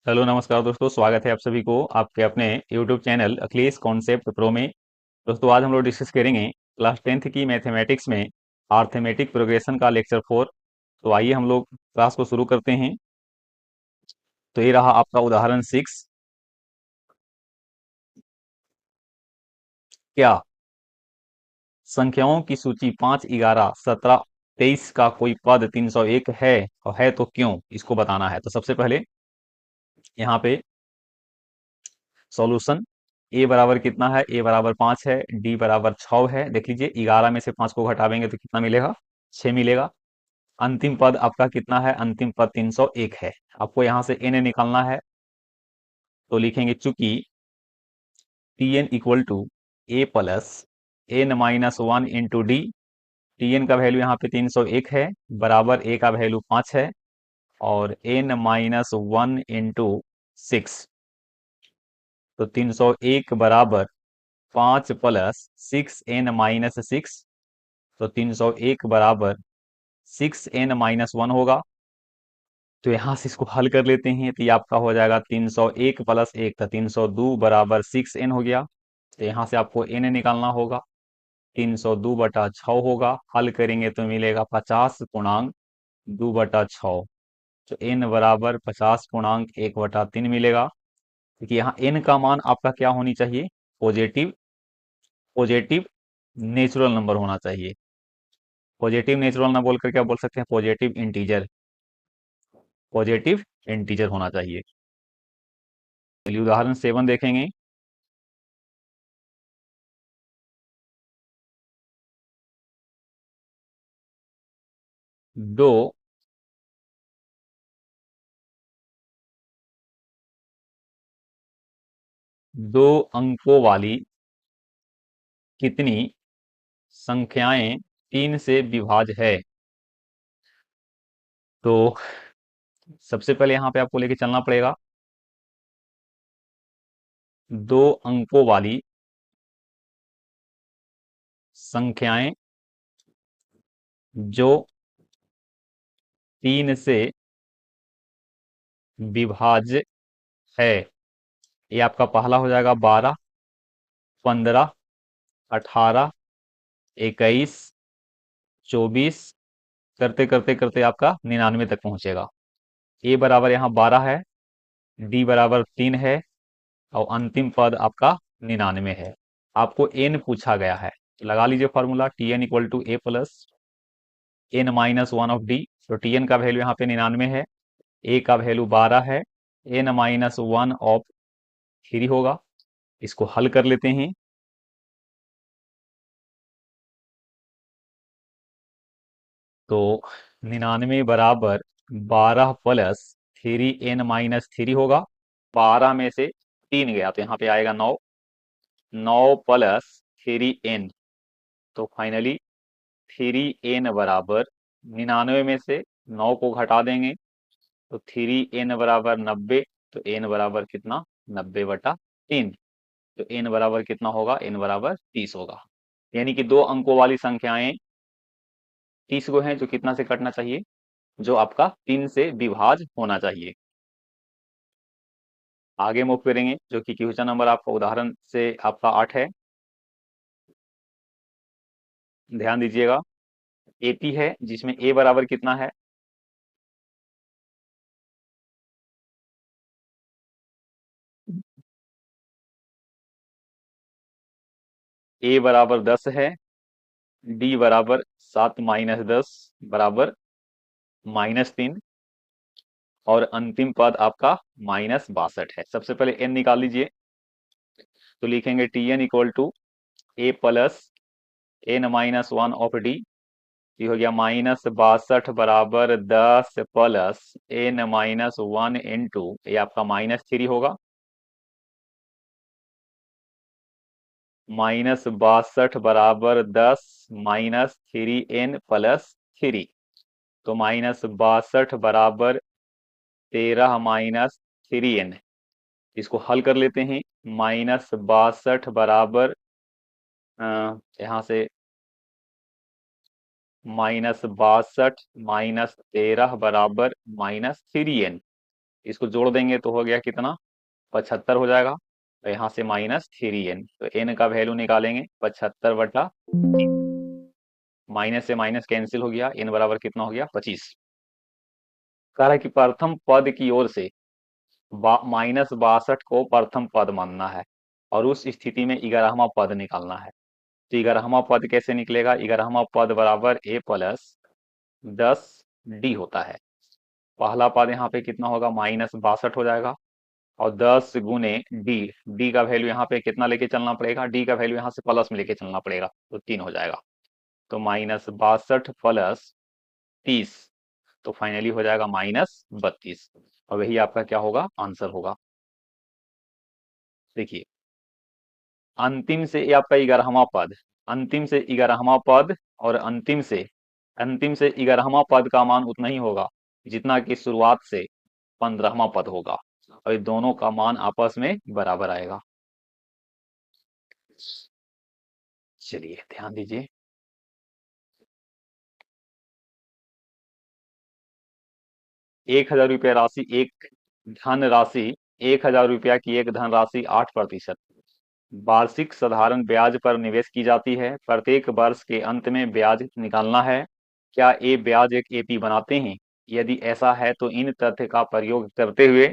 Hello नमस्कार दोस्तों, स्वागत है आप सभी को आपके अपने YouTube channel Akhilesh concept pro में। दोस्तों आज हम लोग डिस्कस करेंगे क्लास 10th की मैथमेटिक्स में अर्थमेटिक प्रोग्रेशन का लेक्चर 4। तो आइए हम लोग क्लास को शुरू करते हैं। तो ये रहा आपका उदाहरण 6। क्या संख्याओं की सूची 5, 11, 17, 23 का कोई पद 301 है, और है तो क्यों, इसको बताना है। तो सबसे पहले यहाँ पे सॉल्यूशन ए बराबर कितना है, ए बराबर 5 है, डी बराबर 6 है। देख लीजिए 11 में से 5 को घटावेंगे तो कितना मिलेगा, 6 मिलेगा। अंतिम पद आपका कितना है, अंतिम पद 301 है। आपको यहां से एन निकालना है, तो लिखेंगे चूंकि T N equal to A plus N minus one into D. T N का वैल्यू यहाँ पे 301 है, बराबर ए का वैल्यू 5 है, और एन माइनस वन इंटू 6। तो 301 बराबर 5 प्लस 6n-6। तो 301 बराबर 6n-1 होगा। तो यहां से इसको हल कर लेते हैं, तो ये आपका हो जाएगा 301 प्लस 1, तो 302 बराबर 6n हो गया। तो यहां से आपको n निकालना होगा, 302/6 होगा। हल करेंगे तो मिलेगा 50 पूर्णांक 2/6। तो n बराबर 50 पूर्णांक 1/3 मिलेगा। देखिए यहाँ n का मान आपका क्या होनी चाहिए, पॉजिटिव पॉजिटिव नेचुरल नंबर होना चाहिए। पॉजिटिव नेचुरल ना बोलकर क्या बोल सकते हैं, पॉजिटिव इंटीजर, पॉजिटिव इंटीजर होना चाहिए। चलिए उदाहरण 7 देखेंगे। दो दो अंकों वाली कितनी संख्याएं 3 से विभाज्य है। तो सबसे पहले यहां पे आपको लेके चलना पड़ेगा। दो अंकों वाली संख्याएं जो 3 से विभाज्य है, ये आपका पहला हो जाएगा 12, 15, 18, 21, 24, करते करते करते आपका 99 तक पहुंचेगा। ए बराबर यहाँ 12 है, डी बराबर 3 है, और अंतिम पद आपका 99 है। आपको एन पूछा गया है, तो लगा लीजिए formula T N equal to A plus n-1 of D. तो टी एन का वैल्यू यहाँ पे 99 है, ए का वैल्यू 12 है, n-1 ऑफ 3 होगा। इसको हल कर लेते हैं। तो 99 बराबर 12 प्लस 3n-3 होगा। 12 में से 3 गया तो यहाँ पे आएगा 9, 9 प्लस 3n। तो फाइनली 3n बराबर 99 में से 9 को घटा देंगे, तो 3n बराबर 90। तो n बराबर कितना, 90/3। तो n बराबर कितना होगा, n बराबर 30 होगा। यानी कि दो अंकों वाली संख्याएं 30 को हैं, जो कितना से कटना चाहिए, जो आपका 3 से विभाज्य होना चाहिए। आगे मूव करेंगे, जो कि क्वेश्चन नंबर आपका उदाहरण से आपका 8 है। ध्यान दीजिएगा, एपी है जिसमें ए बराबर कितना है, ए बराबर 10 है, डी बराबर 7-10 बराबर -3, और अंतिम पद आपका -62 है। सबसे पहले एन निकाल लीजिए, तो लिखेंगे T N equal to A plus n-1 of D. ये हो गया -62 बराबर 10 प्लस n-1 इंटू, ये आपका -3 होगा। -62 बराबर 10 -3n+3। तो -62 बराबर 13 -3n। इसको हल कर लेते हैं। -62 बराबर यहाँ से -62 -13 बराबर -3n। इसको जोड़ देंगे तो हो गया कितना, 75 हो जाएगा। और यहाँ से -3n, तो n का वैल्यू निकालेंगे 75/3, माइनस से माइनस कैंसिल हो गया, n बराबर कितना हो गया, 25। कह रहा है कि प्रथम पद की ओर से -62 को प्रथम पद मानना है और उस स्थिति में 11वां पद निकालना है। तो 11वां पद कैसे निकलेगा, 11वां पद बराबर a प्लस 10d होता है। पहला पद यहाँ पे कितना होगा, -62 हो जाएगा और 10 गुने डी, डी का वैल्यू यहाँ पे कितना लेके चलना पड़ेगा, डी का वैल्यू यहाँ से प्लस में लेके चलना पड़ेगा, तो 3 हो जाएगा। तो -62 प्लस 30, तो फाइनली हो जाएगा -32, और वही आपका क्या होगा, आंसर होगा। देखिए अंतिम से ये आपका 11वां पद, अंतिम से 11वां पद और अंतिम से 11वां पद का मान उतना ही होगा जितना कि शुरुआत से 15वां पद होगा, और ये दोनों का मान आपस में बराबर आएगा। चलिए ध्यान दीजिए, 1000 रुपया राशि, एक धन राशि 1000 रुपया की एक धन राशि 8% वार्षिक साधारण ब्याज पर निवेश की जाती है। प्रत्येक वर्ष के अंत में ब्याज निकालना है। क्या ये ब्याज एक एपी बनाते हैं? यदि ऐसा है तो इन तथ्य का प्रयोग करते हुए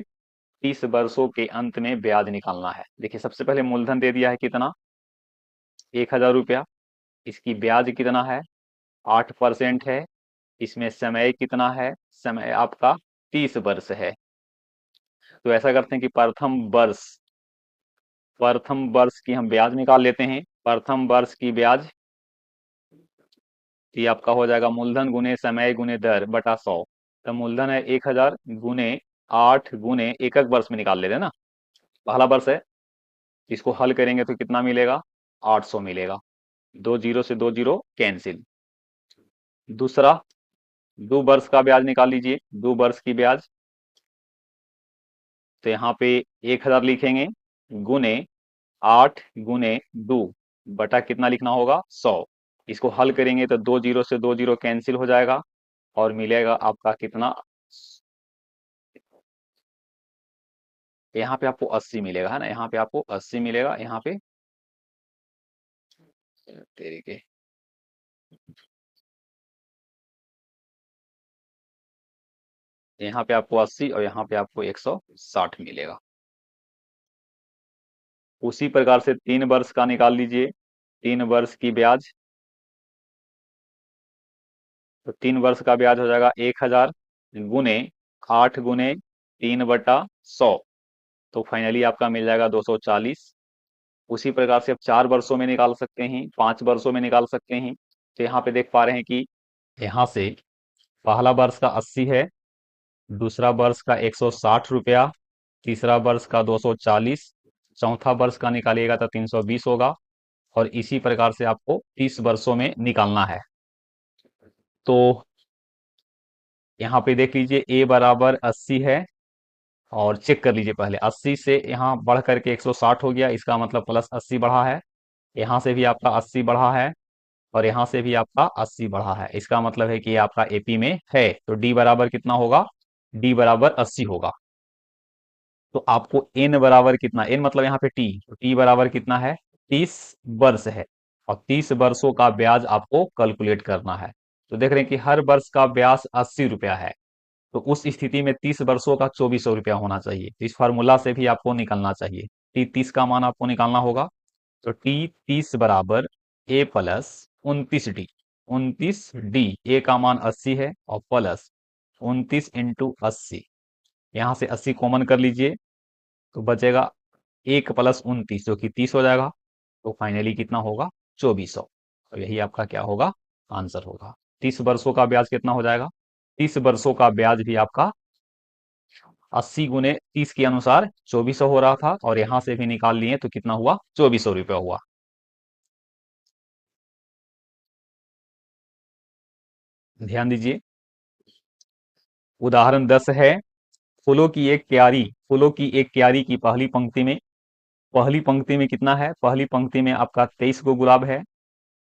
30 वर्षों के अंत में ब्याज निकालना है। देखिए सबसे पहले मूलधन दे दिया है कितना, 1000 रुपया, इसकी ब्याज कितना है, 8% है। इसमें समय कितना है, समय आपका 30 वर्ष है। तो ऐसा करते हैं कि प्रथम वर्ष की हम ब्याज निकाल लेते हैं। प्रथम वर्ष की ब्याज ये आपका हो जाएगा मूलधन गुने समय गुने दर बटा 100। तो मूलधन है 1000 गुने 8 गुने एक एक वर्ष में निकाल लेते हैं ना, पहला वर्ष है, इसको हल करेंगे तो कितना मिलेगा, 800 मिलेगा। 2 जीरो से 2 जीरो कैंसिल। दूसरा, 2 वर्ष का ब्याज निकाल लीजिए, 2 वर्ष की ब्याज, तो यहाँ पे 1000 लिखेंगे गुने 8 गुने 2 बटा कितना लिखना होगा, 100। इसको हल करेंगे तो 2 जीरो से 2 जीरो कैंसिल हो जाएगा और मिलेगा आपका कितना, यहाँ पे आपको 80 मिलेगा, है ना, यहाँ पे आपको 80 मिलेगा, यहाँ पे तेरे के यहाँ पे आपको 80 और यहाँ पे आपको 160 मिलेगा। उसी प्रकार से 3 वर्ष का निकाल लीजिए, 3 वर्ष की ब्याज, तो 3 वर्ष का ब्याज हो जाएगा 1000 गुने 8 गुने 3/100, तो फाइनली आपका मिल जाएगा 240। उसी प्रकार से आप 4 वर्षों में निकाल सकते हैं, 5 वर्षों में निकाल सकते हैं। तो यहाँ पे देख पा रहे हैं कि यहाँ से पहला वर्ष का 80 है, दूसरा वर्ष का 160 रुपया, तीसरा वर्ष का 240, चौथा वर्ष का निकालिएगा तो 320 होगा, और इसी प्रकार से आपको 30 वर्षों में निकालना है। तो यहाँ पे देख लीजिए a बराबर 80 है, और चेक कर लीजिए पहले, 80 से यहाँ बढ़ करके 160 हो गया, इसका मतलब प्लस 80 बढ़ा है। यहाँ से भी आपका 80 बढ़ा है और यहाँ से भी आपका 80 बढ़ा है, इसका मतलब है कि ये आपका एपी में है। तो डी बराबर कितना होगा, डी बराबर 80 होगा। तो आपको एन बराबर कितना, एन मतलब यहाँ पे टी, तो टी बराबर कितना है, 30 वर्ष है, और 30 वर्षों का ब्याज आपको कैलकुलेट करना है। तो देख रहे हैं कि हर वर्ष का ब्याज 80 रुपया है, तो उस स्थिति में 30 वर्षों का 2400 रुपया होना चाहिए। तो इस फार्मूला से भी आपको निकालना चाहिए, टी 30 का मान आपको निकालना होगा। तो टी 30 बराबर ए प्लस 29 डी, 29 डी, ए का मान 80 है और प्लस 29 इंटू 80, यहाँ से 80 कॉमन कर लीजिए तो बचेगा 1 + 29 जो कि 30 हो जाएगा। तो फाइनली कितना होगा, 2400। तो यही आपका क्या होगा, आंसर होगा। 30 वर्षों का ब्याज कितना हो जाएगा, 30 वर्षों का ब्याज भी आपका 80 गुने 30 के अनुसार 2400 हो रहा था, और यहां से भी निकाल लिए तो कितना हुआ, 2400 रुपया हुआ। ध्यान दीजिए, उदाहरण 10 है, फूलों की एक क्यारी की पहली पंक्ति में कितना है, पहली पंक्ति में आपका 23 गो गुलाब है,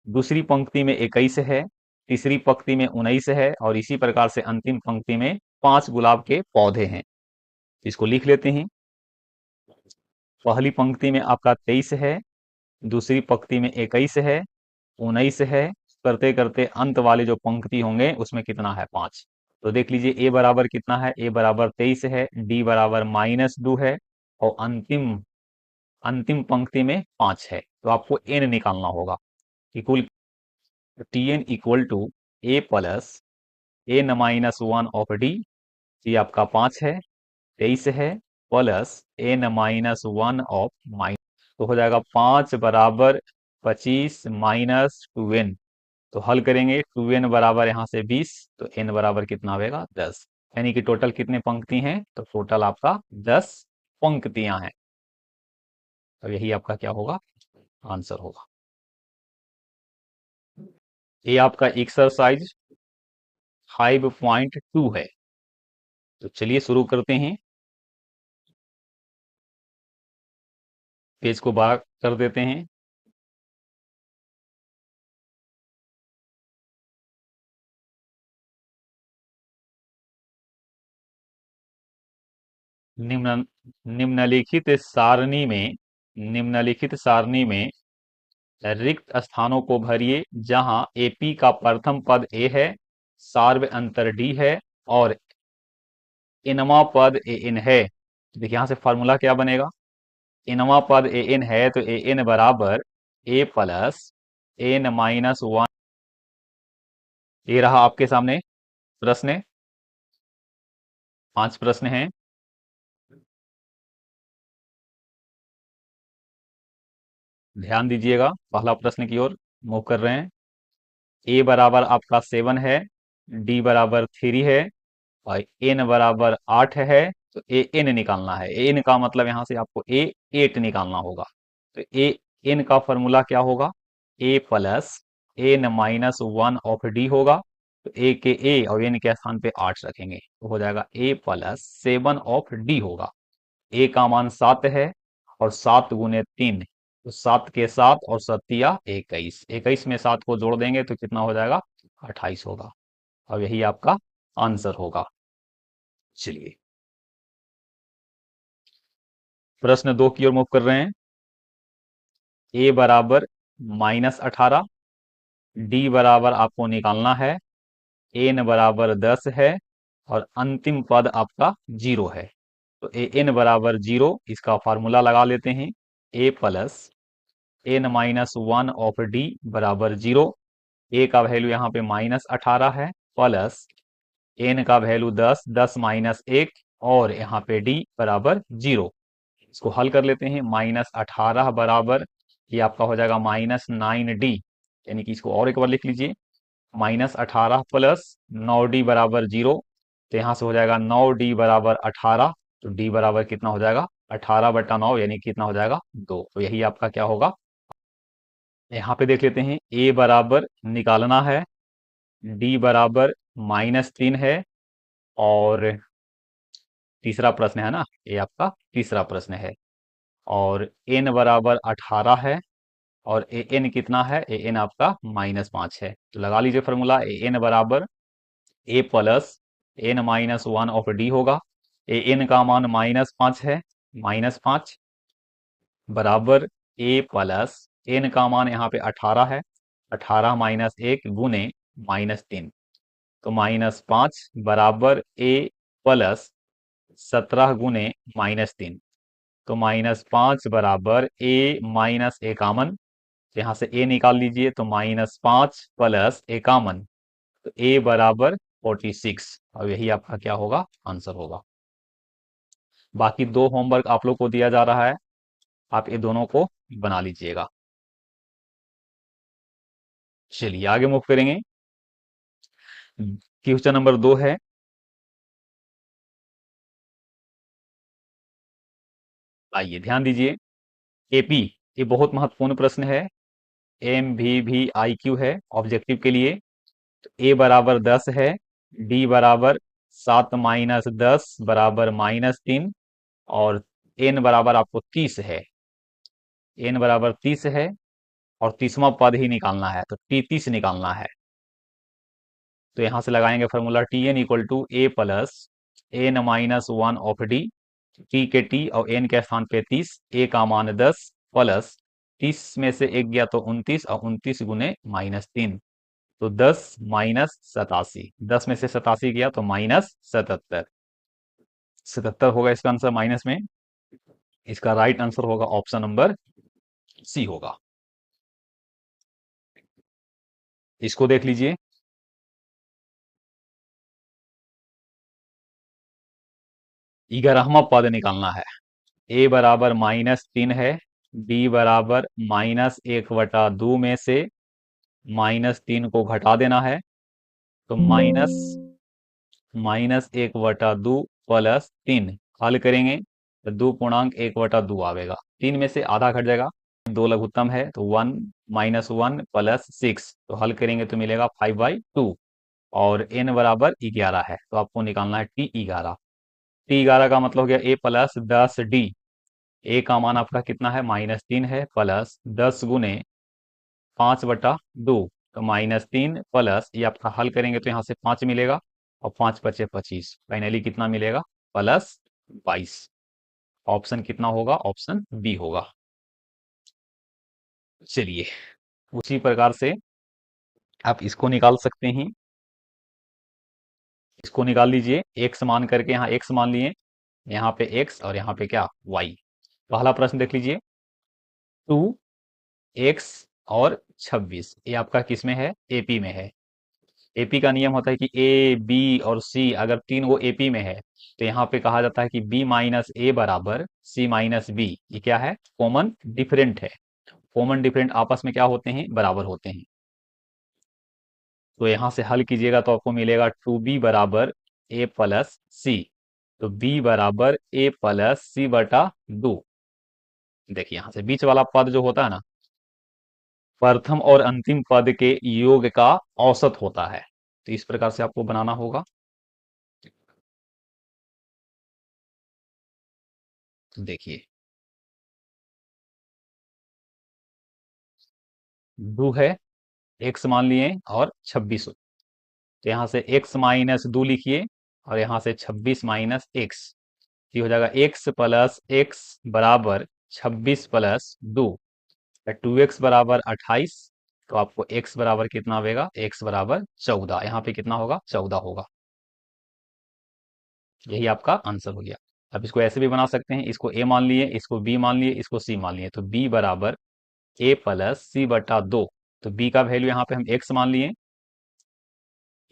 दूसरी पंक्ति में 21 है, तीसरी पंक्ति में 19 है, और इसी प्रकार से अंतिम पंक्ति में 5 गुलाब के पौधे हैं। इसको लिख लेते हैं। पहली पंक्ति में आपका 23 है, दूसरी पंक्ति में 21 है, 19 है, करते करते अंत वाले जो पंक्ति होंगे उसमें कितना है, 5। तो देख लीजिए ए बराबर कितना है, ए बराबर 23 है, डी बराबर -2 है, और अंतिम अंतिम पंक्ति में 5 है। तो आपको एन निकालना होगा। Equal T N equal to A plus N -1 of D, ये आपका 5 है, 23 है, प्लस एन -1 ऑफ माइनस, तो हो जाएगा 5 बराबर 25 माइनस 2n। तो हल करेंगे, 2n बराबर यहाँ से 20, तो n बराबर कितना होगा, 10। यानी कि टोटल कितने पंक्ति हैं, तो टोटल आपका 10 पंक्तियां हैं। तो यही आपका क्या होगा, आंसर होगा। ये आपका एक्सरसाइज 5.2 है। तो चलिए शुरू करते हैं। पेज को बड़ा कर देते हैं। निम्न निम्नलिखित सारणी में निम्नलिखित सारणी में रिक्त स्थानों को भरिए जहां एपी का प्रथम पद ए है, सार्व अंतर डी है, और इनवा पद ए एन है। देखिए यहां से फॉर्मूला क्या बनेगा, इनवा पद ए एन है तो ए एन बराबर ए प्लस एन -1। ये रहा आपके सामने प्रश्न, 5 प्रश्न हैं। ध्यान दीजिएगा, पहला प्रश्न की ओर मूव कर रहे हैं। ए बराबर आपका 7 है, डी बराबर 3 है, और एन बराबर 8 है। तो ए एन निकालना है। ए एन का मतलब यहां से आपको ए 8 निकालना होगा। तो ए एन का फॉर्मूला क्या होगा, ए प्लस एन -1 ऑफ डी होगा। तो ए के ए और एन के स्थान पे 8 रखेंगे, तो हो जाएगा ए प्लस 7 ऑफ डी होगा। ए का मान 7 है, और 7 गुने 3, तो 7 के 7 और 7 21, 21 में 7 को जोड़ देंगे तो कितना हो जाएगा, 28 होगा। और यही आपका आंसर होगा। चलिए प्रश्न 2 की ओर मूव कर रहे हैं। ए बराबर -18, डी बराबर आपको निकालना है, एन बराबर 10 है, और अंतिम पद आपका 0 है। तो ए एन बराबर 0, इसका फार्मूला लगा लेते हैं। ए प्लस एन -1 ऑफ डी बराबर 0। ए का वैल्यू यहाँ पे -18 है, प्लस एन का वैल्यू 10, 10 -1, और यहाँ पे डी बराबर 0। इसको हल कर लेते हैं। -18 बराबर, ये आपका हो जाएगा -9d, यानी कि इसको और एक बार लिख लीजिए। -18 प्लस 9d बराबर 0, तो यहाँ से हो जाएगा 9d बराबर 18। तो d बराबर कितना हो जाएगा, 18/9, यानी कितना हो जाएगा, 2। तो यही आपका क्या होगा। यहाँ पे देख लेते हैं, a बराबर निकालना है, d बराबर -3 है, और तीसरा प्रश्न है ना, ये आपका तीसरा प्रश्न है। और n बराबर 18 है, और ए एन कितना है, ए एन आपका -5 है। तो लगा लीजिए फॉर्मूला, ए एन बराबर ए प्लस एन -1 ऑफ डी होगा। ए एन का मान -5 है, -5 बराबर ए प्लस एन का मान यहाँ पे 18 है, 18 -1 गुने -3, तो -5 बराबर ए प्लस 17 गुने -3, तो -5 बराबर ए -51। यहाँ से ए निकाल लीजिए, तो -5 प्लस 51, तो ए बराबर 46। और यही आपका क्या होगा, आंसर होगा। बाकी 2 होमवर्क आप लोग को दिया जा रहा है, आप ये दोनों को बना लीजिएगा। चलिए आगे मूव करेंगे। क्वेश्चन नंबर 2 है, आइए ध्यान दीजिए। एपी, ये बहुत महत्वपूर्ण प्रश्न है, MVVIQ है ऑब्जेक्टिव के लिए। तो ए बराबर 10 है, डी बराबर 7 -10 बराबर -3, और एन बराबर आपको 30 है। एन बराबर 30 है, और 30वां पद ही निकालना है, तो टी 30 निकालना है। तो यहां से लगाएंगे formula, T N equal to A plus N -1 of D. T के टी और एन के स्थान पे 30, ए का मान 10 प्लस 30 में से एक गया तो 29 और 29 गुने -3, तो 10 माइनस 87, 10 में से 87 गया तो -77, 77 होगा इसका आंसर माइनस में। इसका राइट आंसर होगा ऑप्शन नंबर सी होगा। इसको देख लीजिए, ग्यारहवां पद निकालना है। ए बराबर -3 है, बी बराबर -1/2 में से -3 को घटा देना है, तो -1/2 प्लस 3 हल करेंगे तो 2.1/2 आवेगा, 3 में से आधा घट जाएगा, दो लघुत्तम है तो 1 -1 प्लस 6, तो हल करेंगे तो मिलेगा 5/2, और n बराबर 11 है तो आपको निकालना है T11। T11 का मतलब हो गया a प्लस 10d, ए का मान आपका कितना है -3 है, प्लस 10 गुने 5/2, तो -3 प्लस ये आपका हल करेंगे तो यहाँ से 5 मिलेगा, और 5 बचे 25, फाइनली कितना मिलेगा +22। ऑप्शन कितना होगा, ऑप्शन बी होगा। चलिए, उसी प्रकार से आप इसको निकाल सकते हैं। इसको निकाल लीजिए, x मान करके यहाँ x मान लिए, यहाँ पे x और यहाँ पे क्या y। पहला प्रश्न देख लीजिए, 2x और 26, ये आपका किस में है, एपी में है। एपी का नियम होता है कि ए बी और सी अगर तीन वो एपी में है तो यहाँ पे कहा जाता है कि बी माइनस ए बराबर सी माइनस बी, ये क्या है, कॉमन डिफरेंट है। कॉमन डिफरेंट आपस में क्या होते हैं, बराबर होते हैं। तो यहां से हल कीजिएगा तो आपको मिलेगा 2b बराबर ए प्लस सी, तो b बराबर ए प्लस सी/2। देखिए यहां से बीच वाला पद जो होता है ना, प्रथम और अंतिम पद के योग का औसत होता है, तो इस प्रकार से आपको बनाना होगा। तो देखिए 2 है, x मान लिए और 26, तो यहां से x माइनस 2 लिखिए, और यहां से 26 माइनस एक्स, ये हो जाएगा x प्लस एक्स बराबर 26 प्लस 2, 2x बराबर 28, तो आपको x बराबर कितना आएगा, x बराबर 14, यहाँ पे कितना होगा, 14 होगा। यही आपका आंसर हो गया। अब इसको ऐसे भी बना सकते हैं, इसको a मान लिए, इसको b मान लिए, इसको c मान लिए, तो b बराबर a प्लस c/2, तो b का वैल्यू यहाँ पे हम x मान लिए,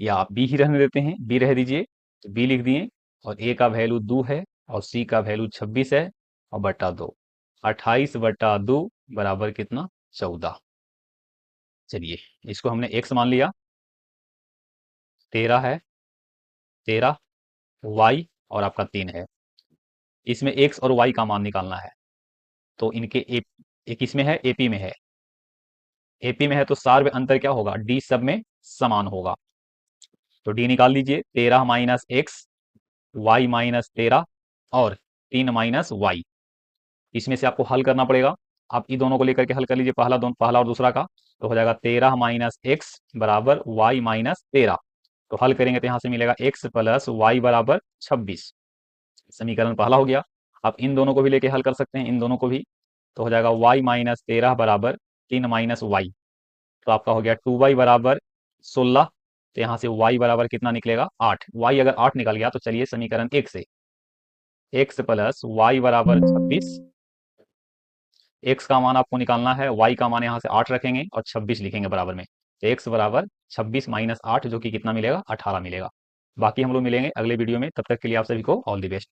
या आप b ही रहने देते हैं, b रह दीजिए, तो b लिख दिए, और a का वैल्यू 2 है और c का वैल्यू 26 है, और बटा 2, 28/2 बराबर कितना, 14। चलिए, इसको हमने x मान लिया, 13 है, 13 y और आपका 3 है, इसमें x और y का मान निकालना है। तो इनके एक इसमें है, एपी में है, एपी में है तो सार में अंतर क्या होगा, डी सब में समान होगा, तो डी निकाल लीजिए, 13 माइनस एक्स, वाई माइनस 13, और 3 माइनस वाई। इसमें से आपको हल करना पड़ेगा, आप इन दोनों को लेकर के हल कर लीजिए, पहला और दूसरा का, तो हो जाएगा 13 माइनस एक्स बराबर वाई माइनस 13, तो हल करेंगे तो यहाँ से मिलेगा x प्लस वाई बराबर 26, समीकरण पहला हो गया। आप इन दोनों को भी लेके हल कर सकते हैं, इन दोनों को भी, तो हो जाएगा y माइनस 13 बराबर 3 माइनस वाई, तो आपका हो गया 2y बराबर 16, तो यहाँ से y बराबर कितना निकलेगा, 8। y अगर 8 निकल गया तो चलिए समीकरण 1 से, x प्लस वाई बराबर 26, x का मान आपको निकालना है, y का मान यहाँ से 8 रखेंगे और 26 लिखेंगे बराबर में, तो x बराबर 26 माइनस 8, जो कि कितना मिलेगा, 18 मिलेगा। बाकी हम लोग मिलेंगे अगले वीडियो में, तब तक के लिए आप सभी को ऑल द बेस्ट।